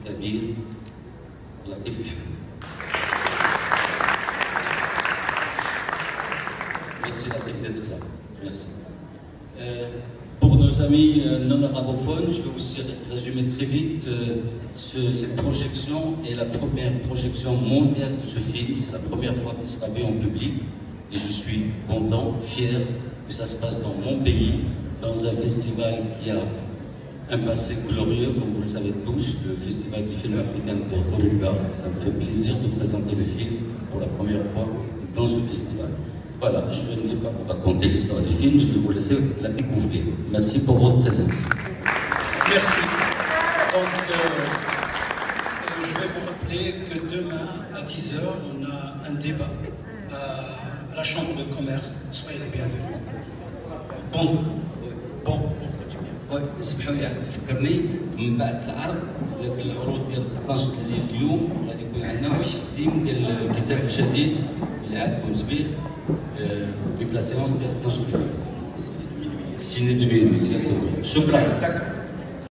الكبير لطيف الحمد. Merci Latif d'être là. Merci. Pour nos amis non arabophones, je vais aussi résumer très vite. Cette projection est la première projection mondiale de ce film. C'est la première fois qu'il sera vu en public. Et je suis content, fier que ça se passe dans mon pays, dans un festival qui a un passé glorieux, comme vous le savez tous, le Festival du film africain de Roubaix. Ça me fait plaisir de présenter le film pour la première fois dans ce festival. Voilà, je ne vais pas vous raconter l'histoire du film, je vais vous laisser la découvrir. Merci pour votre présence. Merci. Donc, je vais vous rappeler que demain, à 10h, on a un débat à la Chambre de commerce. Soyez les bienvenus. Bon. وي اسمحوا لي فكرني من بعد العرض العروض ديال 12 الليل اليوم غادي يكون عندنا واحد التقديم ديال الكتاب الجديد اللي عندكم تبيع ديك لا سيونس ديال 12 الليل سيني 2008. شكرا.